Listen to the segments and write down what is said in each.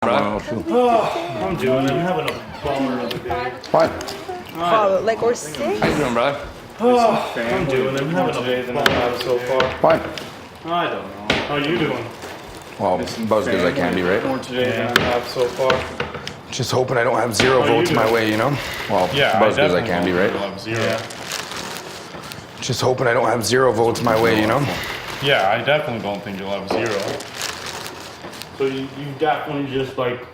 I'm doing it. I'm having a bummer of a day. What? Oh, like we're sick. How you doing, brother? I'm doing it. I'm having a day than I have so far. What? I don't know. How are you doing? Well, about as good as I can be, right? More today than I have so far. Just hoping I don't have zero votes my way, you know? Well, Yeah, about as good as I can be, right? Love zero. Yeah. Just hoping I don't have zero votes my way, you know? Yeah, I definitely don't think you'll have zero. So you definitely just like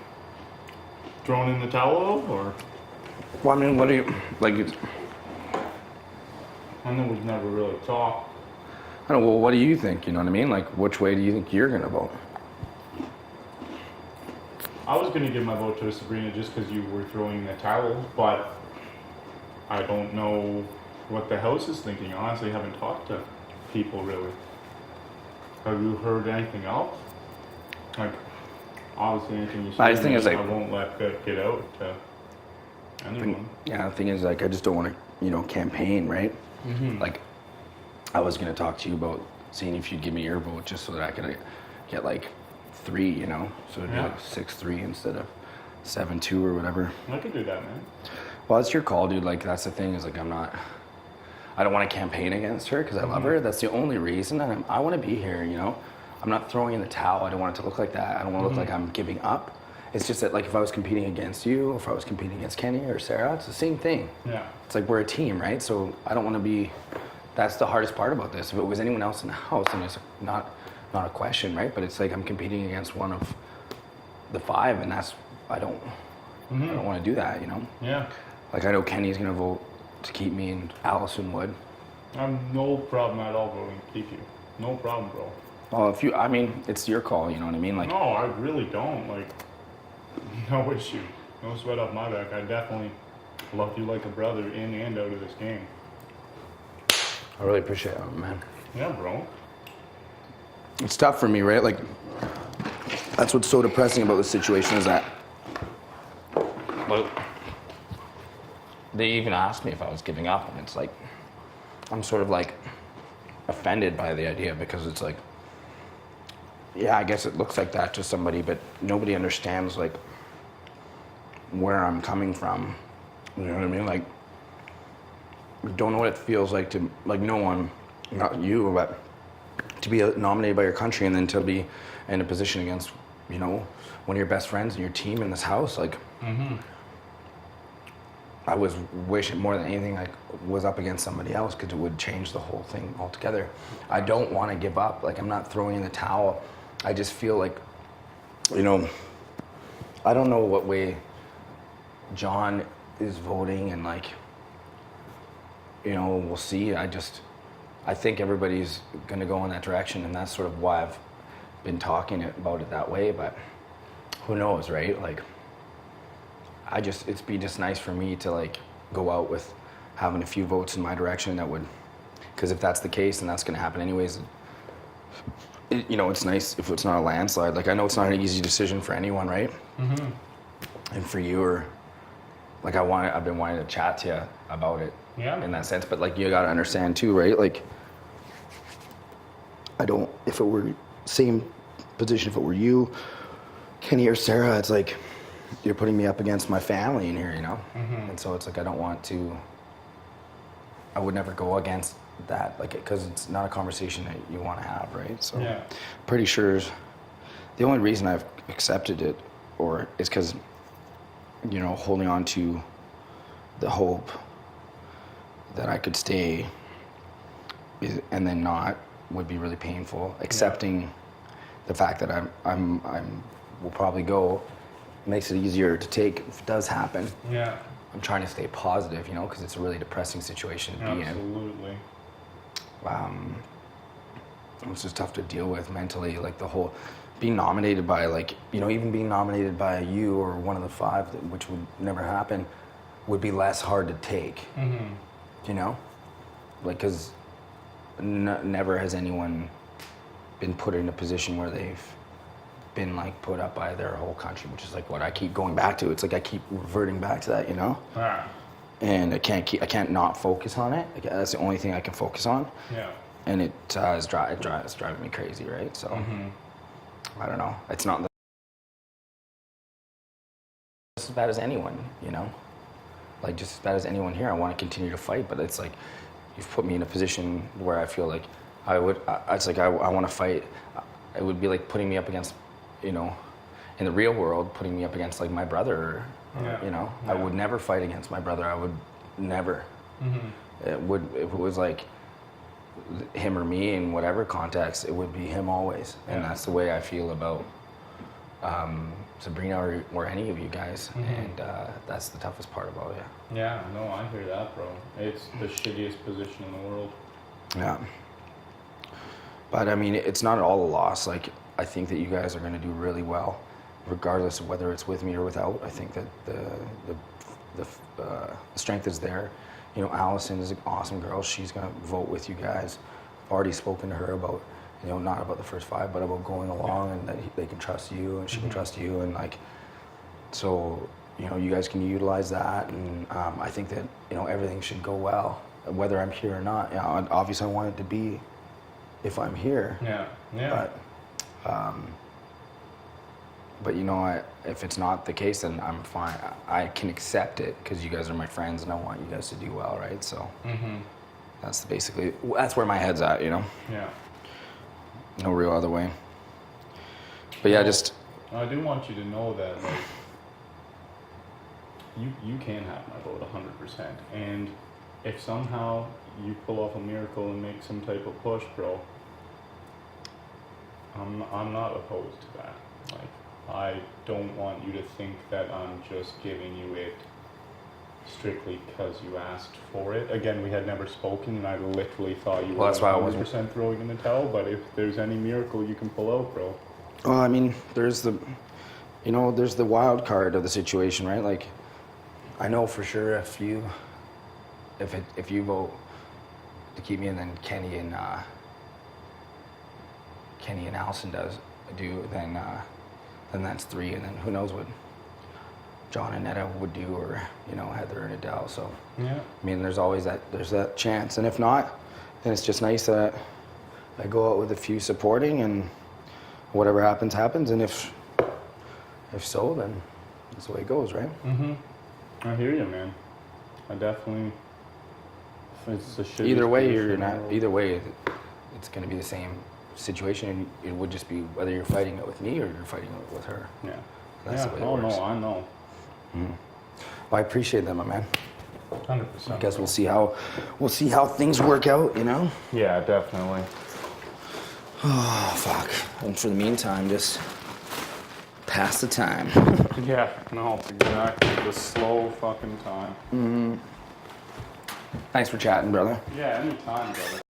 thrown in the towel, or? Well, I mean, what do you, like, I know we've never really talked. I don't know, well, what do you think, you know what I mean? Like, which way do you think you're gonna vote? I was gonna give my vote to Sabrina just because you were throwing in the towel, but I don't know what the House is thinking. Honestly, I haven't talked to people really. Have you heard anything else? Like, obviously, anything you say, I just think it's like, I won't let get out to anyone. yeah, the thing is, like, I just don't want to, you know, campaign, right? Mm-hmm. Like, I was gonna talk to you about seeing if you'd give me your vote just so that I could get like 3, you know, so it'd be like 6-3 instead of 7-2 or whatever. I could do that, man. Well, it's your call, dude. Like, that's the thing is, like, I don't want to campaign against her because I love her. That's the only reason, and I want to be here, you know. I'm not throwing in the towel. I don't want it to look like that. I don't want to look like I'm giving up. It's just that, like, if I was competing against you, or if I was competing against Kenny or Sarah, it's the same thing. Yeah. It's like we're a team, right? So I don't want to be. That's the hardest part about this. If it was anyone else in the house, then it's not a question, right? But it's like I'm competing against one of the 5, and that's I don't want to do that, you know. Yeah. Like, I know Kenny's gonna vote to keep me, and Allison would. I have no problem at all voting to keep you. No problem, bro. Well, I mean, it's your call, you know what I mean? Like, No, I really don't. Like, no issue. No sweat off my back. I definitely love you like a brother in and out of this game. I really appreciate it, man. Yeah, bro. It's tough for me, right? Like, that's what's so depressing about the situation is that, well, they even asked me if I was giving up, and it's like, I'm sort of like offended by the idea because it's like, yeah, I guess it looks like that to somebody, but nobody understands like where I'm coming from. You know what I mean? Like, I don't know what it feels like to, like, no one, not you, but to be nominated by your country and then to be in a position against, you know, one of your best friends and your team in this house. Like, I was wishing more than anything I was up against somebody else because it would change the whole thing altogether. I don't want to give up. Like, I'm not throwing in the towel. I just feel like, you know, I don't know what way John is voting, and like, you know, we'll see. I think everybody's going to go in that direction, and that's sort of why I've been talking about it that way, but who knows, right? Like, it'd be just nice for me to like go out with having a few votes in my direction that would, because if that's the case, and that's going to happen anyways, you know, it's nice if it's not a landslide. Like, I know it's not an easy decision for anyone, right? And for you, or like, I've been wanting to chat to you about it. Yeah. In that sense, but like, you got to understand too, right? Like, if it were same position, if it were you, Kenny or Sarah, it's like, you're putting me up against my family in here, you know? And so it's like, I would never go against that, like, because it's not a conversation that you want to have, right? So Yeah. pretty sure the only reason I've accepted it is because, you know, holding on to the hope that I could stay and then not would be really painful. Accepting the fact that I'm will probably go makes it easier to take if it does happen. Yeah. I'm trying to stay positive, you know, because it's a really depressing situation to be in. Absolutely. It's just tough to deal with mentally, like the whole being nominated by, like, you know, even being nominated by you or one of the 5, which would never happen, would be less hard to take. You know, like, because never has anyone been put in a position where they've been like put up by their whole country, which is like what I keep going back to. It's like I keep reverting back to that, you know. And I can't not focus on it. Like, that's the only thing I can focus on. Yeah. And it's driving me crazy, right? So I don't know. It's not as bad as anyone, you know? Like, just as bad as anyone here. I want to continue to fight, but it's like, you've put me in a position where I feel like I want to fight. It would be like putting me up against, you know, in the real world, putting me up against like my brother, you know? I would never fight against my brother. I would never. If it was like him or me in whatever context, it would be him always. And that's the way I feel about Sabrina or any of you guys. And that's the toughest part about it. Yeah, no, I hear that, bro. It's the shittiest position in the world. Yeah. But I mean, it's not at all a loss. Like, I think that you guys are going to do really well, regardless of whether it's with me or without. I think that the strength is there. You know, Allison is an awesome girl. She's going to vote with you guys. I've already spoken to her about, you know, not about the first 5, but about going along and that they can trust you and she can trust you. And like, so, you know, you guys can utilize that. And I think that, you know, everything should go well, whether I'm here or not. You know, obviously I want it to be if I'm here. Yeah. But you know, if it's not the case, then I'm fine. I can accept it because you guys are my friends, and I want you guys to do well, right? So that's where my head's at, you know. Yeah. No real other way. But yeah, I do want you to know that, like, you can have my vote 100%, and if somehow you pull off a miracle and make some type of push, bro, I'm not opposed to that. Like, I don't want you to think that I'm just giving you it strictly because you asked for it. Again, we had never spoken, and I literally thought you were 100% throwing in the towel. But if there's any miracle you can pull out, bro. Well, I mean, there's the wild card of the situation, right? Like, I know for sure if you vote to keep me, and then Kenny and Allison do, then that's 3, and then who knows what John and Netta would do, or, you know, Heather and Adele. So yeah, I mean, there's always that chance, and if not, then it's just nice that I go out with a few supporting, and whatever happens, and if so, then that's the way it goes, right? I hear you, man. I definitely. It's a shitty. Either way, it's going to be the same situation. It would just be whether you're fighting it with me or you're fighting it with her. Yeah. That's the way it works. No, I know. Well, I appreciate that, my man. 100%. I guess we'll see how things work out, you know? Yeah, definitely. Oh, fuck. And for the meantime, just pass the time. Yeah, no, exactly. The slow fucking time. Thanks for chatting, brother. Yeah, anytime, brother.